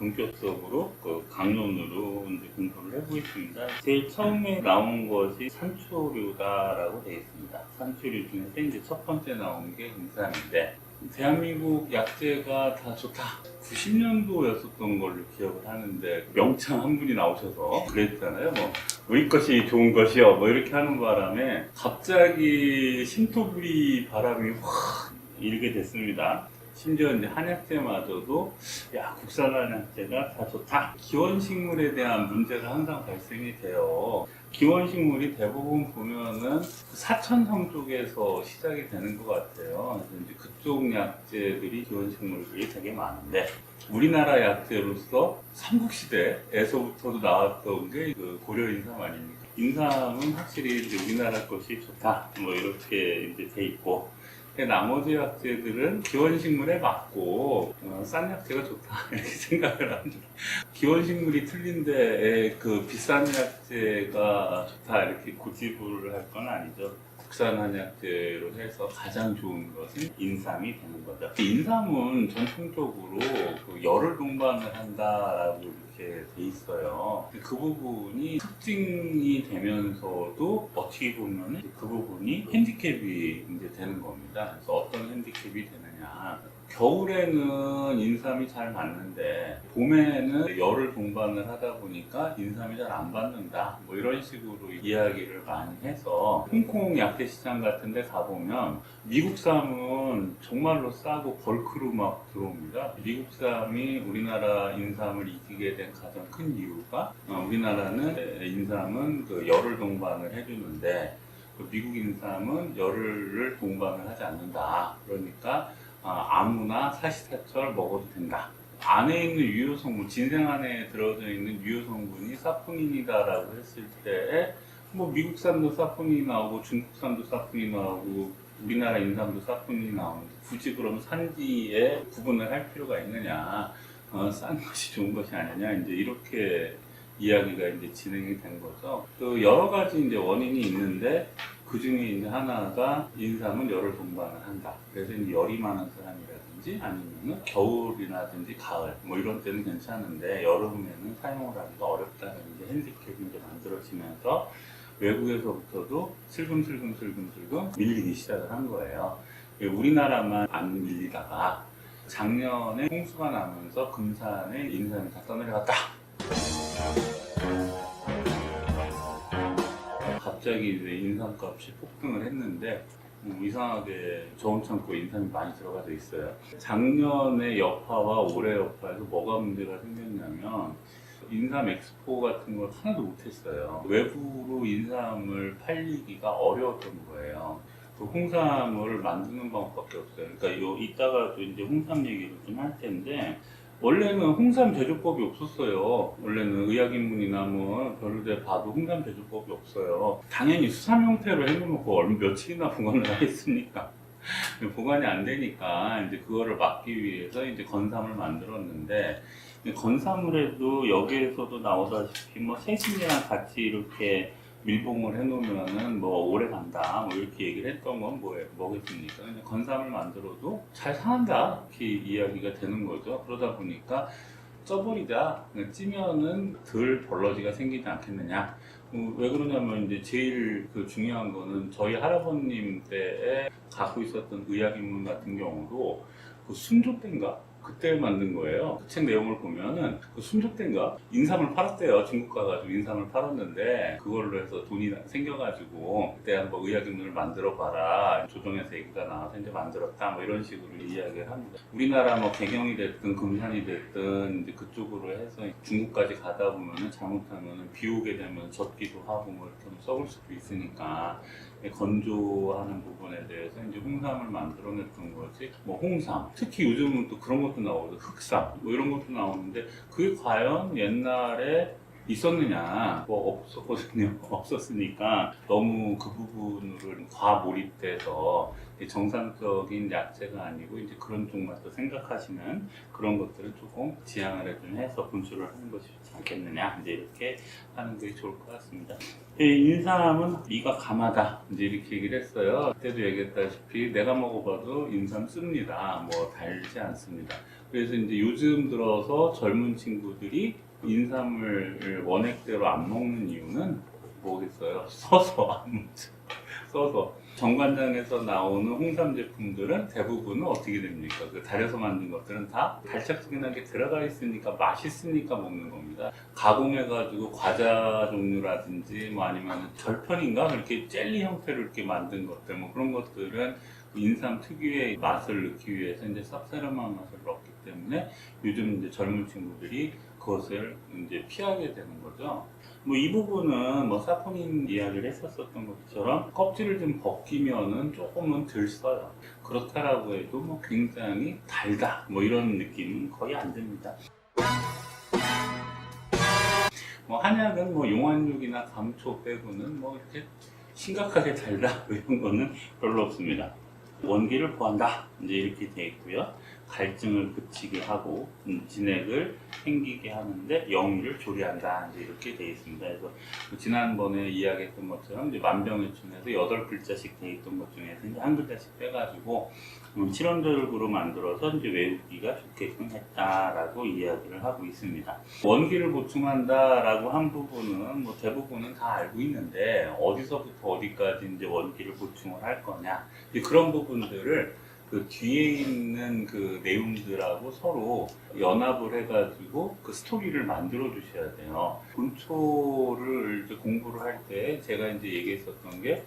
본격적으로 그 강론으로 이제 공부를 해보고 있습니다. 제일 처음에 나온 것이 산초류다라고 되어 있습니다. 산초류 중에서 이제 첫 번째 나온 게 인삼인데, 대한민국 약재가 다 좋다. 90년도였었던 걸로 기억을 하는데, 명창 한 분이 나오셔서 그랬잖아요. 우리 것이 좋은 것이요. 이렇게 하는 바람에 갑자기 신토부리 바람이 확 일게 됐습니다. 심지어 이제 한약재마저도 국산 한약재가 다 좋다. 기원식물에 대한 문제가 항상 발생이 돼요. 기원식물이 대부분 보면은 사천성 쪽에서 시작이 되는 것 같아요. 그래서 이제 그쪽 약재들이 기원식물들이 되게 많은데, 우리나라 약재로서 삼국시대에서부터도 나왔던 게 그 고려인삼 아닙니까? 인삼은 확실히 이제 우리나라 것이 좋다. 이렇게 이제 돼 있고, 나머지 약재들은 기원식물에 맞고 싼 약재가 좋다 이렇게 생각을 합니다. 기원식물이 틀린데 그 비싼 약재가 좋다 이렇게 고집을 할 건 아니죠. 국산 한약재로 해서 가장 좋은 것은 인삼이 되는 거죠. 인삼은 전통적으로 그 열을 동반을 한다라고 이렇게 돼 있어요. 그 부분이 특징이 되면서도 어떻게 보면 그 부분이 핸디캡이 이제 되는 겁니다. 그래서 어떤 핸디캡이 되느냐. 겨울에는 인삼이 잘 맞는데 봄에는 열을 동반을 하다 보니까 인삼이 잘 안 받는다. 이런 식으로 이야기를 많이 해서 홍콩 약재 시장 같은 데 가보면 미국삼은 정말로 싸고 벌크로 막 들어옵니다. 미국삼이 우리나라 인삼을 이기게 된 가장 큰 이유가 우리나라는 인삼은 그 열을 동반을 해주는데 미국 인삼은 열을 동반을 하지 않는다. 그러니까 아무나 사시사철 먹어도 된다. 안에 있는 유효 성분, 진생 안에 들어져 있는 유효 성분이 사포닌이다라고 했을 때에 미국산도 사포닌이 나오고 중국산도 사포닌이 나오고 우리나라 인삼도 사포닌이 나오는데 굳이 그럼 산지에 구분을 할 필요가 있느냐? 싼 것이 좋은 것이 아니냐? 이제 이렇게 이야기가 이제 진행이 된 거죠. 또 여러 가지 이제 원인이 있는데 그 중에 이제 하나가 인삼은 열을 동반을 한다. 그래서 이제 열이 많은 사람이라든지 아니면 겨울이라든지 가을 이런 때는 괜찮은데 여름에는 사용을 하기가 어렵다는 이제 핸디캡이 이제 만들어지면서 외국에서부터도 슬금슬금 밀리기 시작을 한 거예요. 우리나라만 안 밀리다가 작년에 홍수가 나면서 금산에 인삼이 다 떠내려갔다. 갑자기 이제 인삼값이 폭등을 했는데 이상하게 저온 창고에 인삼이 많이 들어가져 있어요. 작년에 여파와 올해 여파에서 뭐가 문제가 생겼냐면 인삼 엑스포 같은 걸 하나도 못했어요. 외부로 인삼을 팔리기가 어려웠던 거예요. 그 홍삼을 만드는 방법밖에 없어요. 그러니까 이따가도 이제 홍삼 얘기를 좀 할 텐데, 원래는 홍삼 제조법이 없었어요. 원래는 의학인문이나 별로데 봐도 홍삼 제조법이 없어요. 당연히 수삼 형태로 해놓고 며칠이나 보관을 하겠습니까? 보관이 안 되니까 이제 그거를 막기 위해서 이제 건삼을 만들었는데, 건삼을 해도 여기에서도 나오다시피 세심이랑 같이 이렇게 밀봉을 해놓으면은 오래 간다 이렇게 얘기를 했던 건 뭐겠습니까? 그냥 건삼을 만들어도 잘 상한다 이렇게 이야기가 되는 거죠. 그러다 보니까 쪄버리자, 찌면은 덜 벌러지가 생기지 않겠느냐. 왜 그러냐면 이제 제일 그 중요한 거는 저희 할아버님 때에 갖고 있었던 의학인문 같은 경우도 그 순조 때인가? 그때 만든 거예요. 그 책 내용을 보면은 그 순조 때인가 인삼을 팔았대요. 중국 가가지고 인삼을 팔았는데 그걸로 해서 돈이 생겨가지고 그때 한번 의학인문을 만들어 봐라. 조정에서 얘기가 나와서 이제 만들었다. 이런 식으로 이야기를 합니다. 우리나라 개경이 됐든 금산이 됐든 이제 그쪽으로 해서 중국까지 가다 보면은 잘못하면은 비 오게 되면 젖기도 하고 이렇게 썩을 수도 있으니까 건조하는 부분에 대해서 이제 홍삼을 만들어냈던 거지. 홍삼, 특히 요즘은 또 그런 것도 나오고 흑삼 이런 것도 나오는데 그게 과연 옛날에 있었느냐? 뭐 없었거든요. 없었으니까 너무 그 부분으로 과몰입돼서 정상적인 약재가 아니고 이제 그런 쪽만 또 생각하시는 그런 것들을 조금 지양을 좀 해서 분출을 하는 것이 좋지 않겠느냐, 이제 이렇게 하는 게 좋을 것 같습니다. 인삼은 이가 감하다, 이제 이렇게 얘기를 했어요. 그때도 얘기했다시피 내가 먹어봐도 인삼 씁니다. 뭐 달지 않습니다. 그래서 이제 요즘 들어서 젊은 친구들이 인삼을 원액대로 안 먹는 이유는 뭐겠어요? 써서 안 먹죠. 써서. 정관장에서 나오는 홍삼 제품들은 대부분은 어떻게 됩니까? 그 달여서 만든 것들은 다 달짝지근하게 들어가 있으니까 맛있으니까 먹는 겁니다. 가공해가지고 과자 종류라든지 뭐 아니면 절편인가? 그렇게 젤리 형태로 이렇게 만든 것들, 뭐 그런 것들은 인삼 특유의 맛을 넣기 위해서 이제 쌉싸름한 맛을 넣기 때문에 요즘 이제 젊은 친구들이 그것을 이제 피하게 되는 거죠. 뭐 이 부분은 뭐 사포닌 이야기를 했었던 것처럼 껍질을 좀 벗기면은 조금은 덜 써요. 그렇다라고 해도 뭐 굉장히 달다 뭐 이런 느낌은 거의 안 듭니다. 뭐 한약은 뭐 용안육이나 감초 빼고는 뭐 이렇게 심각하게 달다 이런 거는 별로 없습니다. 원기를 보한다 이제 이렇게 되어 있고요. 갈증을 그치게 하고 진액을 생기게 하는데 영유를 조리한다 이제 이렇게 되어 있습니다. 그래서 지난번에 이야기했던 것처럼 이제 만병의춘에서 8글자씩 되어 있던 것 중에서 이제 한 글자씩 빼가지고 실험적으로 만들어서 이제 외우기가 좋게끔 했다라고 이야기를 하고 있습니다. 원기를 보충한다라고 한 부분은 뭐 대부분은 다 알고 있는데 어디서부터 어디까지 이제 원기를 보충을 할 거냐 그런 부분들을 그 뒤에 있는 그 내용들하고 서로 연합을 해가지고 그 스토리를 만들어 주셔야 돼요. 본초를 이제 공부를 할 때 제가 이제 얘기했었던 게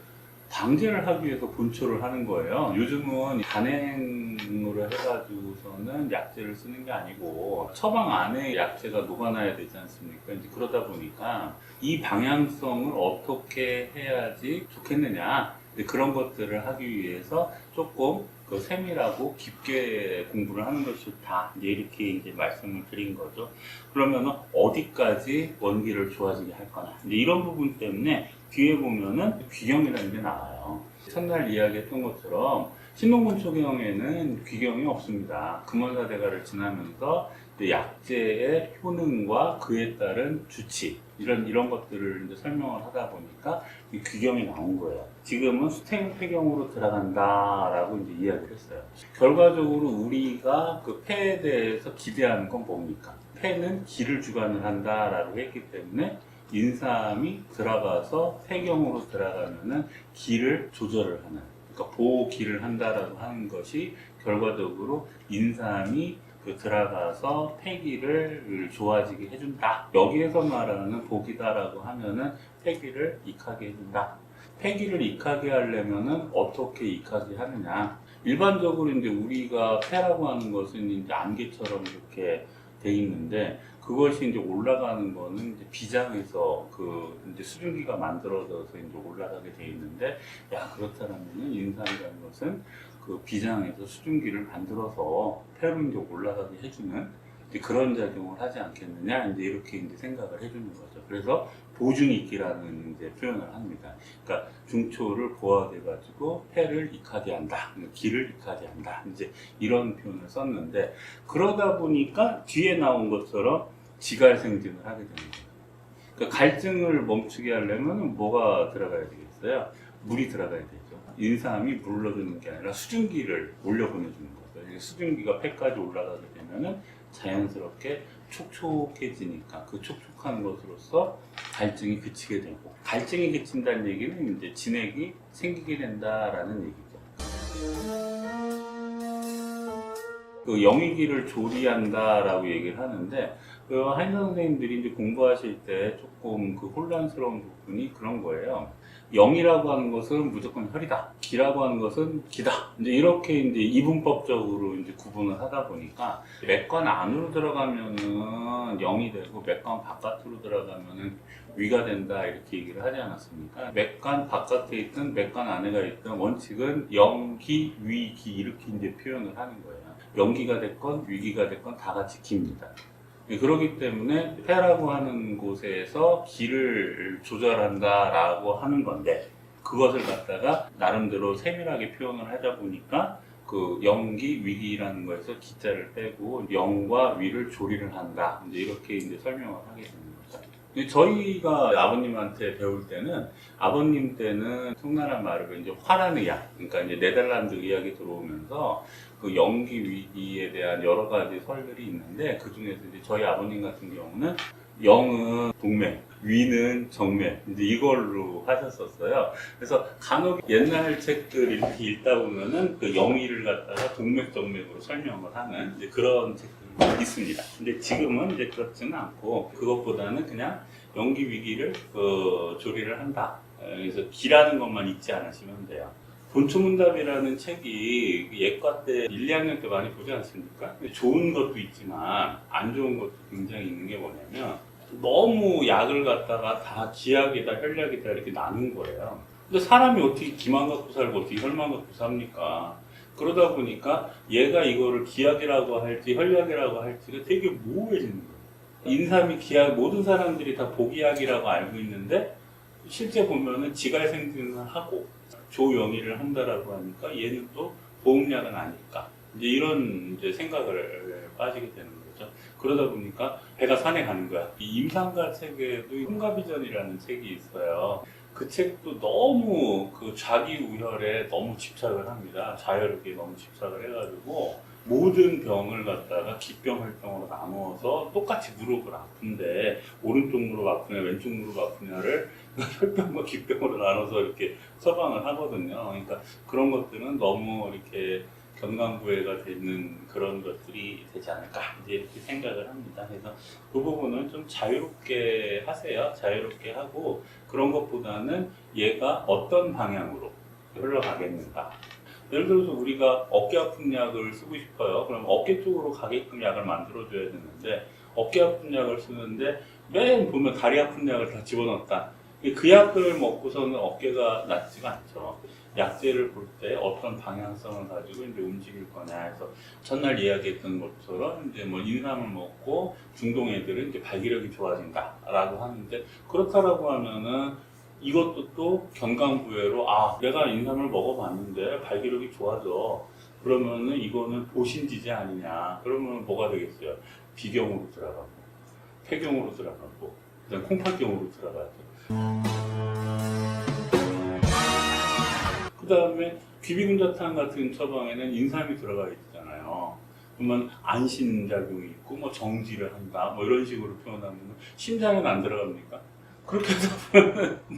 방제를 하기 위해서 본초를 하는 거예요. 요즘은 단행으로 해가지고서는 약재를 쓰는 게 아니고 처방 안에 약재가 녹아나야 되지 않습니까? 이제 그러다 보니까 이 방향성을 어떻게 해야지 좋겠느냐. 그런 것들을 하기 위해서 조금 그 세밀하고 깊게 공부를 하는 것이 좋다. 이렇게 이제 말씀을 드린 거죠. 그러면 어디까지 원기를 좋아지게 할 거냐. 이런 부분 때문에 뒤에 보면은 귀경이라는 게 나와요. 첫날 이야기했던 것처럼 신농군초경에는 귀경이 없습니다. 금원사대가를 지나면서 약재의 효능과 그에 따른 주치 이런 것들을 이제 설명을 하다 보니까 이 귀경이 나온 거예요. 지금은 수탱 폐경으로 들어간다라고 이제 이야기를 했어요. 결과적으로 우리가 그 폐에 대해서 기대하는 건 뭡니까? 폐는 기를 주관을 한다라고 했기 때문에 인삼이 들어가서 폐경으로 들어가면은 기를 조절을 하는, 그러니까 보기를 한다라고 하는 것이 결과적으로 인삼이 들어가서 폐기를 좋아지게 해준다. 여기에서 말하는 복이다라고 하면은 폐기를 익하게 해준다. 폐기를 익하게 하려면은 어떻게 익하게 하느냐. 일반적으로 이제 우리가 폐라고 하는 것은 이제 안개처럼 이렇게 돼 있는데 그것이 이제 올라가는 거는 이제 비장에서 그 이제 수증기가 만들어져서 이제 올라가게 돼 있는데 그렇다면은 인삼이라는 것은 그 비장에서 수증기를 만들어서 폐로 이제 올라가게 해주는 그런 작용을 하지 않겠느냐 이제 이렇게 이제 생각을 해주는 거죠. 그래서 보중익기라는 이제 표현을 합니다. 그러니까 중초를 보호해가지고 폐를 익하게 한다, 기를 익하게 한다 이제 이런 표현을 썼는데 그러다 보니까 뒤에 나온 것처럼 지갈생진을 하게 되는 거예요. 그러니까 갈증을 멈추게 하려면 뭐가 들어가야 되겠어요? 물이 들어가야 되죠. 인삼이 물을 넣어주는 게 아니라 수증기를 올려보내주는 거죠. 수증기가 폐까지 올라가게 되면은 자연스럽게 촉촉해지니까 그 촉촉한 것으로서 갈증이 그치게 되고 갈증이 그친다는 얘기는 이제 진액이 생기게 된다라는 얘기죠. 그 영익기를 조리한다라고 얘기를 하는데 그 한의사 선생님들이 이제 공부하실 때 조금 그 혼란스러운 부분이 그런 거예요. 영이라고 하는 것은 무조건 혈이다. 기라고 하는 것은 기다. 이제 이렇게 이제 이분법적으로 이제 구분을 하다 보니까 맥관 안으로 들어가면은 영이 되고 맥관 바깥으로 들어가면은 위가 된다 이렇게 얘기를 하지 않았습니까? 맥관 바깥에 있든 맥관 안에가 있든 원칙은 영기, 위기 이렇게 이제 표현을 하는 거예요. 영기가 됐건 위기가 됐건 다 같이 기입니다. 그렇기 때문에 폐라고 하는 곳에서 기를 조절한다라고 하는 건데 그것을 갖다가 나름대로 세밀하게 표현을 하다 보니까 그 영기 위기라는 거에서 기자를 빼고 영과 위를 조리를 한다. 이제 이렇게 이제 설명을 하게 되는 거죠. 근데 저희가 아버님한테 배울 때는 아버님 때는 송나라 말을 이제 화란 의학, 그러니까 이제 네덜란드 의학이 들어오면서 그 영기 위기에 대한 여러 가지 설들이 있는데 그 중에서 이제 저희 아버님 같은 경우는 영은 동맥, 위는 정맥, 이제 이걸로 하셨었어요. 그래서 간혹 옛날 책들 이렇게 읽다 보면은 그 영위를 갖다가 동맥, 정맥으로 설명을 하는 이제 그런 책들이 있습니다. 근데 지금은 이제 그렇지는 않고 그것보다는 그냥 영기 위기를 조리를 한다. 그래서 기라는 것만 잊지 않으시면 돼요. 본초문답이라는 책이 예과 때 1, 2학년 때 많이 보지 않습니까? 좋은 것도 있지만 안 좋은 것도 굉장히 있는 게 뭐냐면 너무 약을 갖다가 다 기약이다 혈약이다 이렇게 나눈 거예요. 근데 사람이 어떻게 기만 갖고 살고 어떻게 혈만 갖고 삽니까? 그러다 보니까 얘가 이거를 기약이라고 할지 혈약이라고 할지가 되게 모호해지는 거예요. 인삼이 기약, 모든 사람들이 다 보기약이라고 알고 있는데 실제 보면은 지갈생진을 하고 조영의를 한다라고 하니까 얘는 또 보험약은 아닐까 이제 이런 이제 생각을 빠지게 되는 거죠. 그러다 보니까 배가 산에 가는 거야. 이 임상가 책에도 홍가비전이라는 책이 있어요. 그 책도 너무 그 자기 우혈에 너무 집착을 합니다. 자혈에 너무 집착을 해가지고 모든 병을 갖다가 기병, 혈병으로 나누어서 똑같이 무릎을 아픈데 오른쪽 무릎 아프냐 왼쪽 무릎 아프냐를 혈병과 기병으로 나눠서 이렇게 처방을 하거든요. 그러니까 그런 것들은 너무 이렇게 건강부해가 되는 그런 것들이 되지 않을까 이제 이렇게 생각을 합니다. 그래서 그 부분은 좀 자유롭게 하세요. 자유롭게 하고 그런 것보다는 얘가 어떤 방향으로 흘러가겠는가. 예를 들어서 우리가 어깨 아픈 약을 쓰고 싶어요. 그럼 어깨 쪽으로 가게끔 약을 만들어줘야 되는데 어깨 아픈 약을 쓰는데 맨 보면 다리 아픈 약을 다 집어넣었다. 그 약을 먹고서는 어깨가 낫지가 않죠. 약제를 볼 때 어떤 방향성을 가지고 이제 움직일 거냐 해서 전날 이야기했던 것처럼 이제 뭐 인삼을 먹고 중동 애들은 이제 발기력이 좋아진다라고 하는데 그렇다라고 하면은 이것도 또 경강부회로 내가 인삼을 먹어봤는데 발기력이 좋아져. 그러면은 이거는 보신지제 아니냐. 그러면 뭐가 되겠어요? 비경으로 들어가고 폐경으로 들어가고 그다음 콩팥경으로 들어가죠. 그 다음에 귀비군자탕 같은 처방에는 인삼이 들어가 있잖아요. 그러면 안신작용이 있고 뭐 정지를 한다 뭐 이런 식으로 표현하면 심장은 안 들어갑니까? 그렇게 해서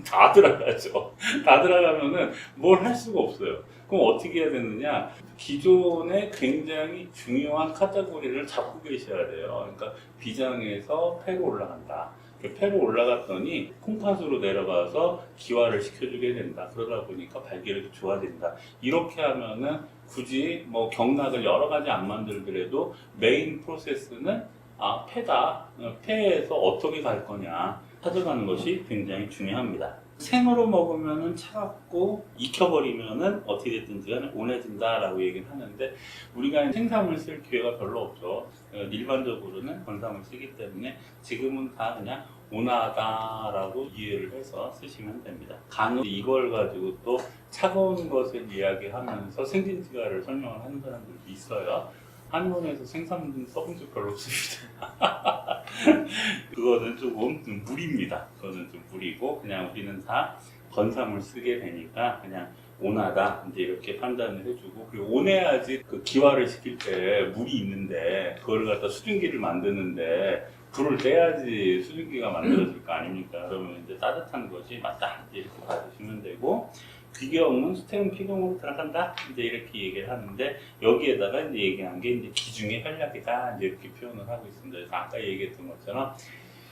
다 들어가죠. 다 들어가면은 뭘 할 수가 없어요. 그럼 어떻게 해야 되느냐? 기존에 굉장히 중요한 카테고리를 잡고 계셔야 돼요. 그러니까 비장에서 폐로 올라간다. 폐로 올라갔더니 콩팥으로 내려가서 기화를 시켜주게 된다. 그러다 보니까 발기력이 좋아진다. 이렇게 하면은 굳이 뭐 경락을 여러 가지 안 만들더라도 메인 프로세스는 폐다. 폐에서 어떻게 갈 거냐 찾아가는 것이 굉장히 중요합니다. 생으로 먹으면은 차갑고 익혀버리면은 어떻게 됐든지 간에 온해진다라고 얘기를 하는데 우리가 생삼을 쓸 기회가 별로 없죠. 일반적으로는 건삼을 쓰기 때문에 지금은 다 그냥 온화하다라고 이해를 해서 쓰시면 됩니다. 간혹 이걸 가지고 또 차가운 것을 이야기하면서 생진지가를 설명을 하는 사람들도 있어요. 한문에서 생삼 써본 적 별로 없습니다. 그거는 조금 무리입니다. 그거는 좀 무리고 그냥 우리는 다 건삼을 쓰게 되니까 그냥 온하다 이제 이렇게 판단을 해주고 그리고 온해야지 그 기화를 시킬 때 물이 있는데 그거를 갖다 수증기를 만드는데 불을 떼야지 수증기가 만들어질 거 아닙니까? 그러면 이제 따뜻한 것이 맞다 이렇게 봐주시면 되고 귀경은 수태음 피경으로 들어간다 이제 이렇게 얘기를 하는데 여기에다가 이제 얘기한 게 이제 기중의 혈약이다 이제 이렇게 표현을 하고 있습니다. 그래서 아까 얘기했던 것처럼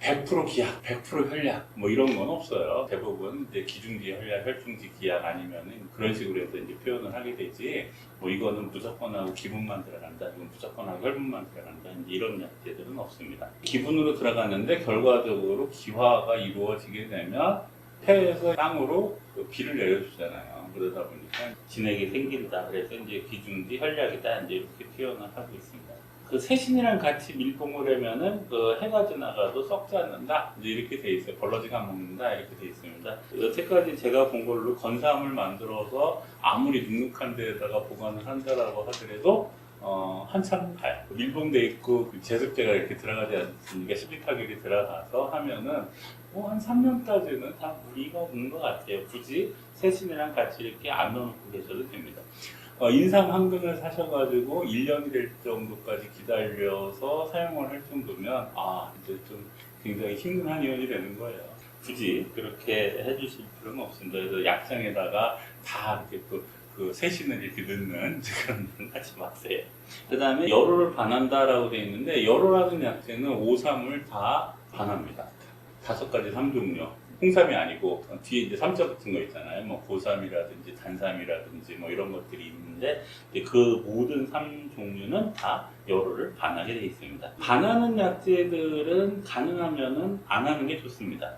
100% 기약, 100% 혈약 뭐 이런 건 없어요. 대부분 이제 기중지 혈약, 혈중지 기약 아니면은 그런 식으로 해서 이제 표현을 하게 되지 뭐 이거는 무조건 하고 기분만 들어간다, 이건 무조건 하고 혈분만 들어간다 이제 이런 약제들은 없습니다. 기분으로 들어가는데 결과적으로 기화가 이루어지게 되면 폐에서 땅으로 비를 내려주잖아요. 그러다 보니까 진액이 생긴다. 그래서 이제 기중지 혈약이다 이제 이렇게 표현을 하고 있습니다. 그 세신이랑 같이 밀봉을 하면은 그 해가 지나가도 썩지 않는다. 이제 이렇게 돼 있어요. 벌러지가 안 먹는다. 이렇게 돼 있습니다. 여태까지 제가 본 걸로 건사함을 만들어서 아무리 눅눅한 데에다가 보관을 한다라고 하더라도 한참 가요. 밀봉돼 있고 제습제가 이렇게 들어가지 않습니까? 실리카겔이 들어가서 하면은 한 3년까지는 다 무리가 없는 것 같아요. 굳이 세신이랑 같이 이렇게 안 넣어놓고 계셔도 됩니다. 인삼 한 근을 사셔가지고 1년이 될 정도까지 기다려서 사용을 할 정도면 이제 좀 굉장히 힘든 한의원이 되는 거예요. 굳이 그렇게 해주실 필요는 없습니다. 그래서 약장에다가 다 이렇게 그 세신을 이렇게 넣는 그런 건 하지 마세요. 그 다음에 열호를 반한다라고 되어 있는데, 열호라는 약재는 5, 3을 다 반합니다. 5가지 3종류. 홍삼이 아니고 뒤에 이제 삼자 붙은 거 있잖아요. 뭐 고삼이라든지 단삼이라든지 뭐 이런 것들이 있는데, 그 모든 3종류는 다 열호를 반하게 되어 있습니다. 반하는 약재들은 가능하면은 안 하는 게 좋습니다.